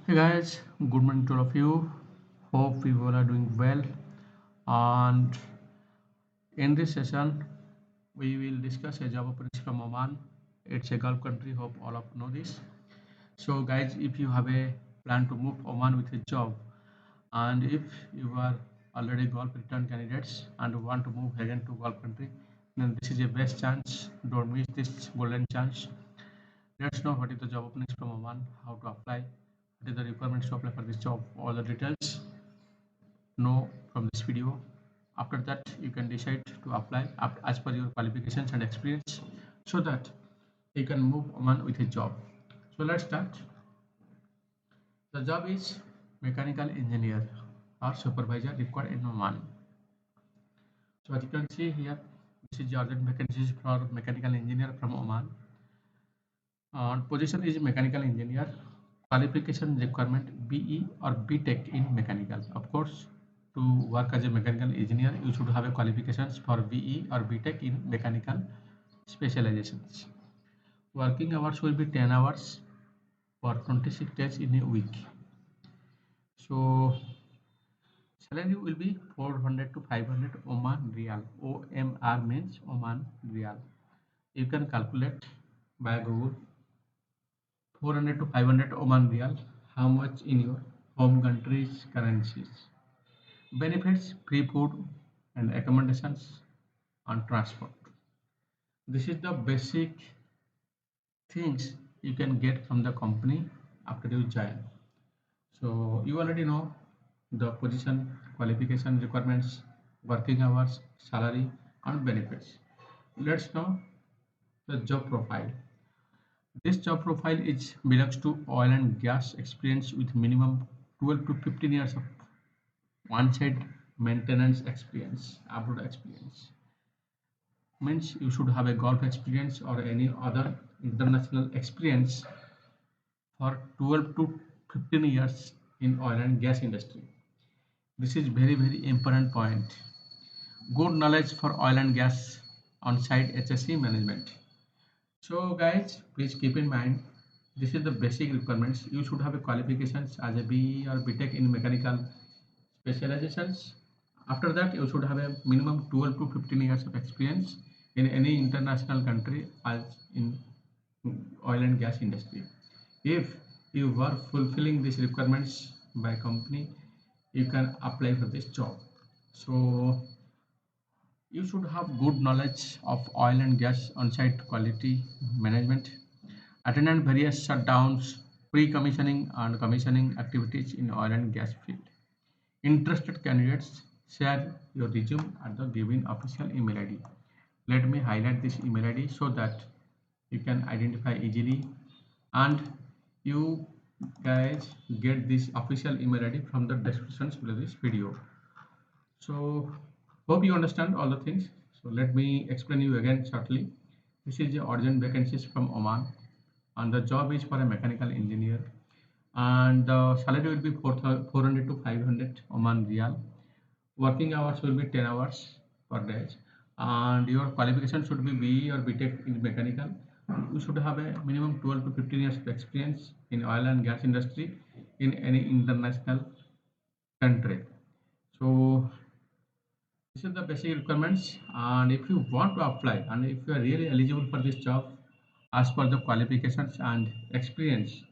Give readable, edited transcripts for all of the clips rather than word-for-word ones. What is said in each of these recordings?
Hey guys, good morning to all of you. Hope you all are doing well. And in this session, we will discuss a job opportunity from Oman. It's a Gulf country. Hope all of you know this. So, guys, if you have a plan to move Oman with a job, and if you are already Gulf return candidates and want to move again to Gulf country, then this is a best chance. Don't miss this golden chance. Let's know what is the job openings from Oman, how to apply, what is the requirements to apply for this job, all the details know from this video. After that, you can decide to apply as per your qualifications and experience so that you can move on with a job. So let's start. The job is mechanical engineer or supervisor required in Oman. So as you can see here, this is the urgent vacancies for mechanical engineer from Oman. Position is mechanical engineer. Qualification requirement BE or B.Tech in mechanical. Of course, to work as a mechanical engineer, you should have a qualifications for BE or B.Tech in mechanical specializations. Working hours will be 10 hours for 26 days in a week. So salary will be 400 to 500 Oman Real. OMR means Oman Real. You can calculate by Google 400 to 500 Oman Real, how much in your home country's currencies. Benefits free food and accommodations and transport. This is the basic things you can get from the company after you join. So you already know the position, qualification requirements, working hours, salary, and benefits. Let's know the job profile. This job profile is belongs to oil and gas experience with minimum 12 to 15 years of on-site maintenance experience, abroad experience. Means you should have a golf experience or any other international experience for 12 to 15 years in oil and gas industry. This is very important point. Good knowledge for oil and gas on-site HSE management. So guys, please keep in mind this is the basic requirements. You should have a qualifications as a BE or B.Tech in mechanical specializations. After that, you should have a minimum 12 to 15 years of experience in any international country as in oil and gas industry. If you were fulfilling these requirements by company, you can apply for this job. So you should have good knowledge of oil and gas on-site quality management, attended various shutdowns, pre-commissioning and commissioning activities in oil and gas field. Interested candidates share your resume at the given official email ID. Let me highlight this email ID so that you can identify easily and you guys get this official email ID from the descriptions below this video. So hope you understand all the things. So let me explain you again shortly. This is the urgent vacancies from Oman and the job is for a mechanical engineer and the salary will be 400 to 500 Oman Riyal. Working hours will be 10 hours per day and your qualification should be BE or B.Tech in mechanical. You should have a minimum 12 to 15 years of experience in oil and gas industry in any international country. So this is the basic requirements and if you want to apply and if you are really eligible for this job as per the qualifications and experience,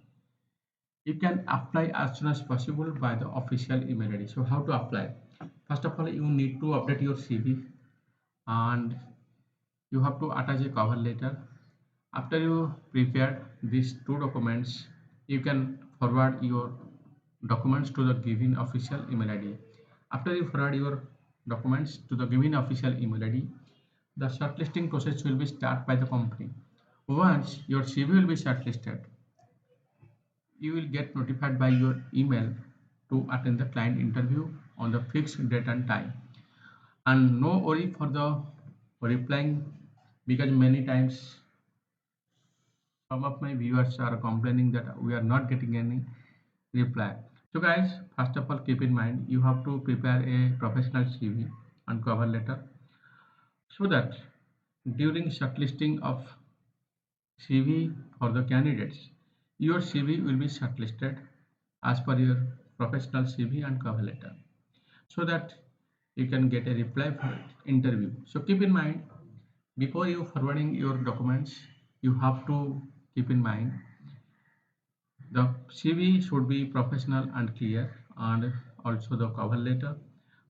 you can apply as soon as possible by the official email ID. So how to apply? First of all, you need to update your CV and you have to attach a cover letter. After you prepare these two documents, you can forward your documents to the given official email ID. After you forward your documents to the given official email ID, the shortlisting process will be started by the company. Once your CV will be shortlisted, you will get notified by your email to attend the client interview on the fixed date and time. And no worry for the replying because many times some of my viewers are complaining that we are not getting any reply. So guys, first of all, keep in mind you have to prepare a professional CV and cover letter so that during shortlisting of CV for the candidates, your CV will be shortlisted as per your professional CV and cover letter, so that you can get a reply for interview. So keep in mind, before you forwarding your documents, you have to keep in mind the CV should be professional and clear, and also the cover letter,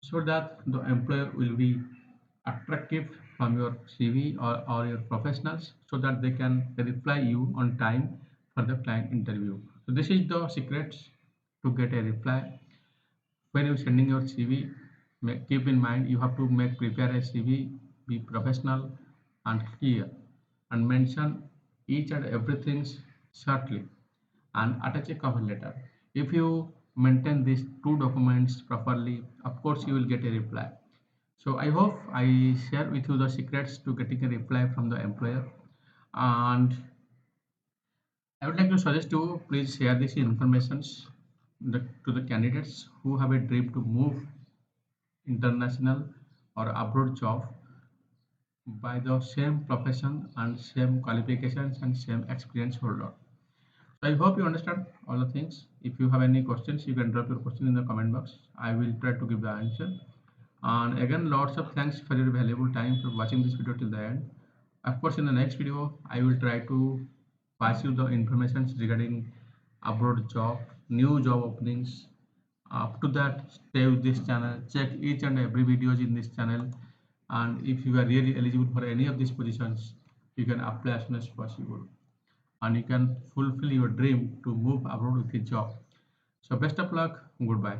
so that the employer will be attractive from your CV or your professionals, so that they can reply you on time for the client interview. So this is the secrets to get a reply when you're sending your CV. Keep in mind, you have to make prepare a CV, be professional and clear, and mention each and everything shortly, and attach a cover letter. If you maintain these two documents properly, of course you will get a reply. So I hope I share with you the secrets to getting a reply from the employer, and I would like to suggest you please share this informations to the candidates who have a dream to move international or abroad job by the same profession and same qualifications and same experience holder. So I hope you understand all the things. If you have any questions, you can drop your question in the comment box. I will try to give the answer. And again, lots of thanks for your valuable time for watching this video till the end. Of course, in the next video, I will try to pass you the information regarding abroad job, new job openings. Up to that, stay with this channel, check each and every videos in this channel, and if you are really eligible for any of these positions, you can apply as soon as possible, and you can fulfill your dream to move abroad with a job. So best of luck, goodbye.